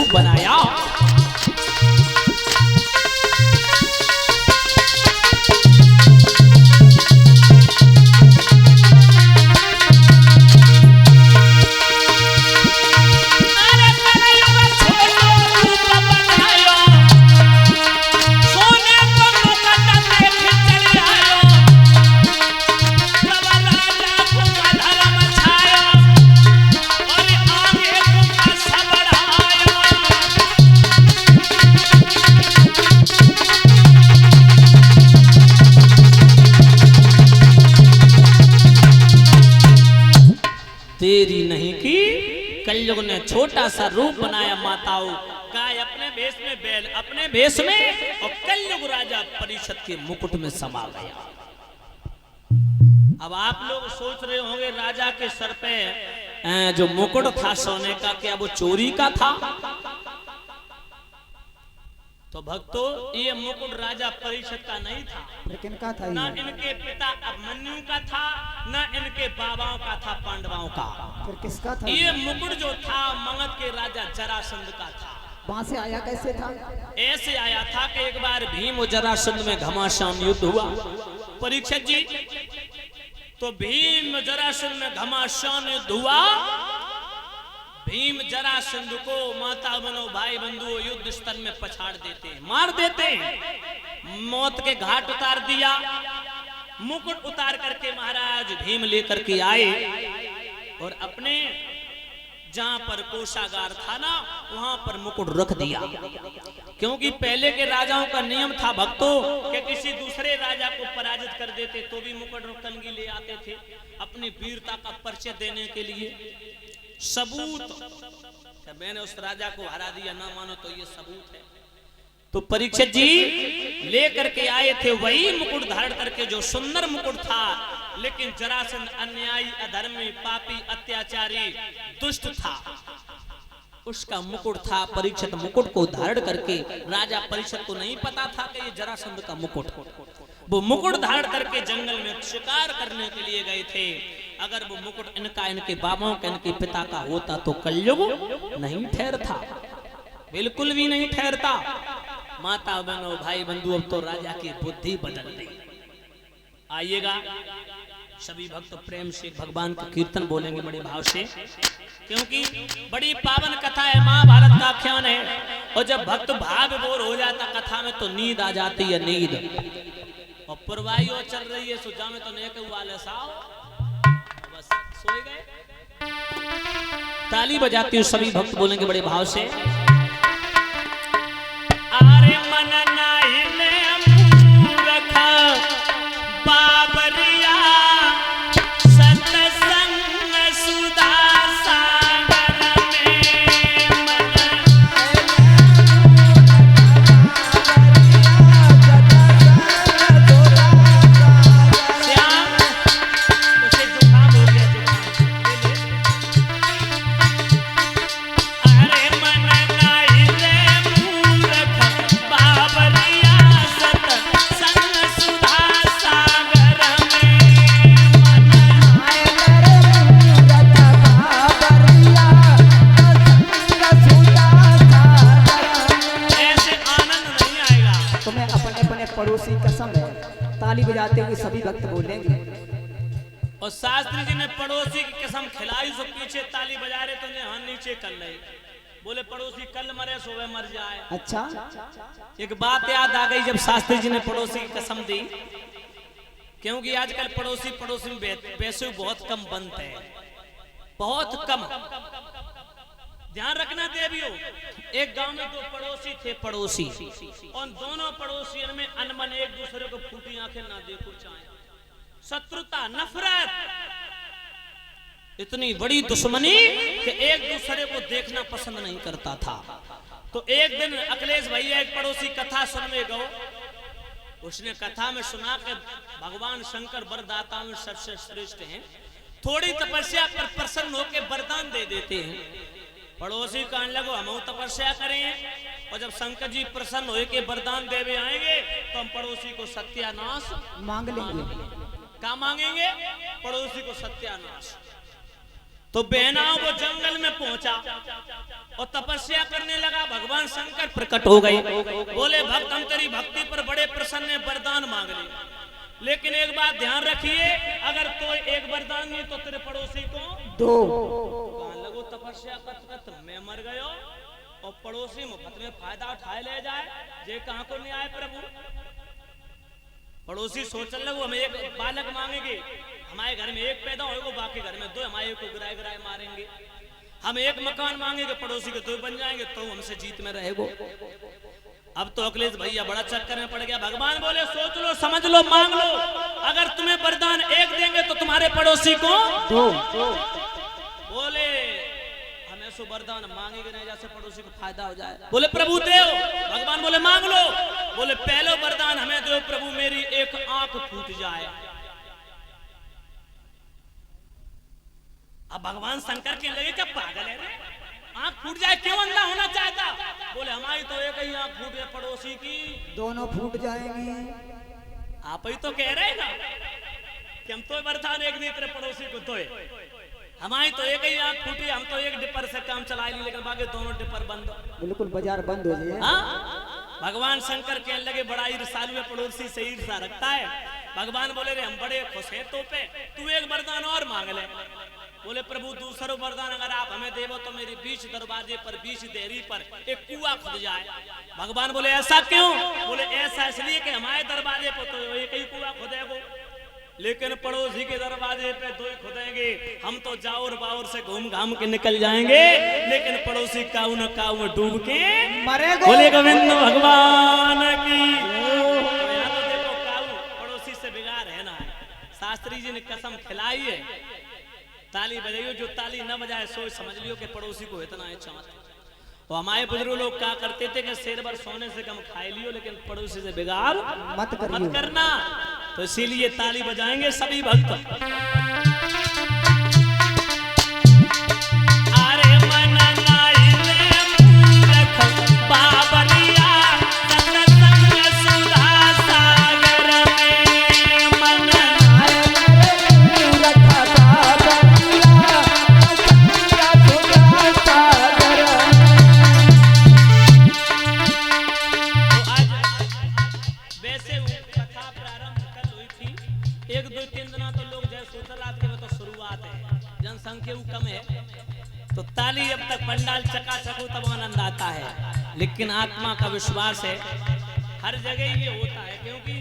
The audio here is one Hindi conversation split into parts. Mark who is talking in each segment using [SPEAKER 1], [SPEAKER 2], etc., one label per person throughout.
[SPEAKER 1] रूप बनाया। तेरी नहीं की कलयुग ने छोटा सा रूप बनाया माताओं, गाय अपने भेष में, बैल अपने भेष में, और कलयुग राजा परीक्षित के मुकुट में समा गया। अब आप लोग सोच रहे होंगे राजा के सर पे जो मुकुट था सोने का, क्या वो चोरी का था? तो भक्तों, ये मुकुट राजा परीक्षित का नहीं था,
[SPEAKER 2] लेकिन का था?
[SPEAKER 1] ना इनके पिता अभिमन्यु का था, ना इनके बाबाओं का था, पांडवों का।
[SPEAKER 2] फिर किसका था?
[SPEAKER 1] ये मुकुट जो था मगध के राजा जरासंध का था।
[SPEAKER 2] वहां से आया कैसे था?
[SPEAKER 1] ऐसे आया था कि एक बार भीम और जरासंध में घमासान युद्ध हुआ परीक्षित जी। तो भीम जरासंध में घमासान युद्ध हुआ। भीम जरासंध को माता बनो भाई बंधुओं युद्ध स्थल में पछाड़ देते, मार देते, मौत के घाट उतार दिया। मुकुट उतार करके महाराज भीम लेकर के आए और अपने जहां पर कोषागार था ना, वहां पर मुकुट रख दिया। क्योंकि पहले के राजाओं का नियम था भक्तों कि किसी दूसरे राजा को पराजित कर देते तो भी मुकुट रतनगी ले आते थे, अपनी वीरता का परिचय देने के लिए। सबूत, मैंने उस राजा को हरा दिया, ना मानो तो ये सबूत है। तो परीक्षित जी लेकर के आए थे वही मुकुट धारण करके, जो सुंदर मुकुट था, लेकिन जरासंध अन्यायी, अधर्मी, पापी, अत्याचारी, दुष्ट था, उसका मुकुट था। परीक्षित मुकुट को धारण करके, राजा परीक्षित को नहीं पता था कि ये जरासंध का मुकुट, वो मुकुट धारण करके जंगल में शिकार करने के लिए गए थे। अगर वो मुकुट इनका, इनके बाबाओं का, इनके पिता का होता तो कलयुग नहीं ठहरता, बिल्कुल भी नहीं ठहरता। माता बहनों भाई बंधु, अब तो राजा की बुद्धि बदल गई। आइएगा सभी भक्त प्रेम से भगवान का कीर्तन बोलेंगे बड़े भाव से, क्योंकि बड़ी पावन कथा है, महाभारत का आख्यान है। और जब भक्त भाग बोर हो जाता कथा में तो नींद आ जाती है, नींद। और पुरवाई और चल रही है, सुजा में तो नेक वाले साओ बस सोए गए। ताली बजाती हूँ, सभी भक्त बोलेंगे बड़े भाव से। अरे मन नाही मूर्ख बाबरिया, सत्संग सुधा सागर में श्याम, उसे जुकाम हो गया, अरे मन नाही मूर्ख बाबरिया, सत्संग सुधा सागर में ऐसे आनंद नहीं आएगा।
[SPEAKER 2] तुम्हें अपने अपने पड़ोसी कसम है, ताली बजाते हुए सभी भक्त बोलेंगे।
[SPEAKER 1] और शास्त्री जी ने पड़ोसी की कसम खिलाई, सो पीछे ताली बजा रहे तो हाँ नीचे कर रहे, बोले पड़ोसी कल मरे सोवे मर जाए।
[SPEAKER 2] अच्छा,
[SPEAKER 1] एक बात याद आ गई जब शास्त्री जी ने पड़ोसी की कसम दी, क्योंकि आजकल पड़ोसी में पैसे बहुत कम बनते हैं, बहुत कम। ध्यान रखना देवियों, एक गांव में दो पड़ोसी थे, पड़ोसी, और दोनों पड़ोसियों में अनबन, एक दूसरे को फूटी आंखें ना देखो चाहे, शत्रुता, नफरत, इतनी बड़ी दुश्मनी कि एक दूसरे को देखना पसंद नहीं करता था। तो एक दिन अखिलेश भैया एक पड़ोसी कथा सुनने गए, उसने कथा में सुना कि भगवान शंकर वरदाताओं में सबसे श्रेष्ठ हैं, थोड़ी तपस्या पर प्रसन्न होकर वरदान दे देते हैं। पड़ोसी कहने लगो हम तपस्या करें, और जब शंकर जी प्रसन्न हो के वरदान देवे आएंगे तो हम पड़ोसी को सत्यानाश
[SPEAKER 2] मांग लेंगे।
[SPEAKER 1] क्या मांगेंगे? पड़ोसी को सत्यानाश। तो बहनाओं वो जंगल में पहुंचा और तपस्या करने लगा। भगवान शंकर प्रकट हो गए, बोले भक्त हम तेरी भक्ति पर बड़े प्रसन्न हैं, वरदान मांग ले, लेकिन एक बात ध्यान रखिए, अगर कोई एक वरदान नहीं तो तेरे पड़ोसी को
[SPEAKER 2] दो।
[SPEAKER 1] लगो तपस्या करत मैं मर गयो और पड़ोसी मुफ्त में फायदा उठाए ले जाए, ये कहां को न्याय प्रभु। पड़ोसी सोचने लगो हम एक बालक मांगेंगे, हमारे घर में एक पैदा होगा, बाकी घर में दो, हमारे को गिराए गिराए मारेंगे। हम एक मकान मांगेंगे, पड़ोसी के दो बन जाएंगे, तो हमसे जीत में रहेगो। अब तो अखिलेश भैया बड़ा चक्कर में पड़ गया। भगवान बोले सोच लो, समझ लो, मांग लो, अगर तुम्हें वरदान एक देंगे तो तुम्हारे पड़ोसी को
[SPEAKER 2] दो।
[SPEAKER 1] बोले हमें सो वरदान मांगेंगे नहीं जैसे पड़ोसी को फायदा हो जाए। बोले प्रभु देव। भगवान बोले मांग लो। बोले पहला वरदान हमें दो प्रभु, मेरी एक आंख फूट जाए। अब भगवान शंकर के लगे क्या पागल है रे, आंख फूट जाए क्यों अंधा होना चाहता। बोले हमारी तो एक ही आंख फूट है, पड़ोसी की
[SPEAKER 2] दोनों फूट जाएंगे।
[SPEAKER 1] आप ही तो कह रहे हैं ना कि हम तो वरदान एक नहीं तेरे पड़ोसी को दो, हमारी तो एक ही आंख फूटी, हम तो एक डिपर से काम चला ली, लेकिन बाकी दोनों डिपर बंद।
[SPEAKER 2] बिल्कुल बाजार बंद हो जाए।
[SPEAKER 1] हाँ? भगवान शंकर कहने लगे बड़ा ईर्ष्यालु है, पड़ोसी से ईर्ष्या रखता है। भगवान बोले रे हम बड़े खुश हैं तो पे, तू एक वरदान और मांग ले। बोले प्रभु दूसरा वरदान अगर आप हमें देवो तो मेरी 20 दरवाजे पर 20 देहरी पर एक कुआं खुद जाए। भगवान बोले ऐसा क्यों। बोले ऐसा इसलिए कि हमारे दरवाजे पर तो एक ही कुआं खुदेगो, लेकिन पड़ोसी के दरवाजे पे दो ही खुदेंगे। हम तो जाओर बाउर से घूम घाम के निकल जाएंगे, लेकिन पड़ोसी काऊ न काऊ डूब के
[SPEAKER 2] मरेगो।
[SPEAKER 1] बोले गोविंद भगवान की। यहाँ तो देखो काऊ पड़ोसी से बिगाड़ है ना। शास्त्री जी ने कसम खिलाई है, ताली बजाइयो, जो ताली न बजाए सोच समझ लियो कि पड़ोसी को इतना है चांद। और हमारे बुजुर्ग लोग क्या करते थे कि शेर भर सोने से कम खाए लियो, लेकिन पड़ोसी से बिगाड़
[SPEAKER 2] मत
[SPEAKER 1] करना। तो इसीलिए ताली बजाएंगे सभी भक्त। अरे मन नाई ले मूरख बाबरिया, सत्संग सुधा सागर में। मन नाई ले मूरख बाबरिया, सत्संग सुधा सागर में। वैसे कथा प्रारंभ कल हुई थी, 1 2 3 दिना तो लोग जय सूत्ररात के तो शुरुआत है, जनसंख्या कम है तो ताली जब तक पंडाल चकाचक हो तब आनंद आता है। लेकिन आत्मा का विश्वास है हर जगह ये होता है, क्योंकि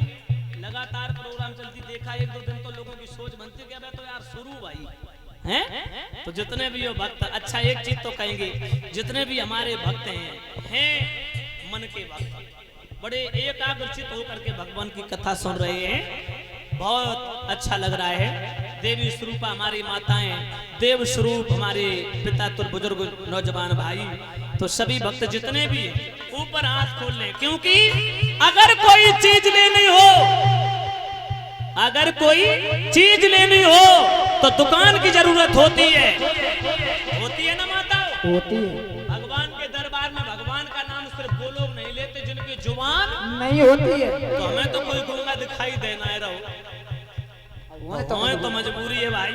[SPEAKER 1] लगातार प्रोग्राम चलती देखा 1 2 दिन तो लोगों की सोच बनती है तो यार शुरू भाई हैं। तो जितने भी हो भक्त, अच्छा एक चीज तो कहेंगे, जितने भी हमारे भक्त हैं मन के भक्त, बड़े एकाग्रचित होकर के भगवान की कथा सुन रहे हैं, बहुत अच्छा लग रहा है। देवी स्वरूप हमारी माताएं, देव स्वरूप हमारे पिता तुल बुजुर्ग नौजवान भाई, तो सभी भक्त जितने भी ऊपर हाथ खोल लें, क्योंकि अगर कोई चीज लेनी हो, अगर कोई चीज लेनी हो तो दुकान की जरूरत होती है ना माता,
[SPEAKER 2] होती है।
[SPEAKER 1] भगवान के दरबार में भगवान का नाम सिर्फ वो लोग नहीं लेते जिनकी जुबान
[SPEAKER 2] नहीं होती है।
[SPEAKER 1] तो हमें तो कोई गूंगा दिखाई देना है, रहो तो मजबूरी है भाई।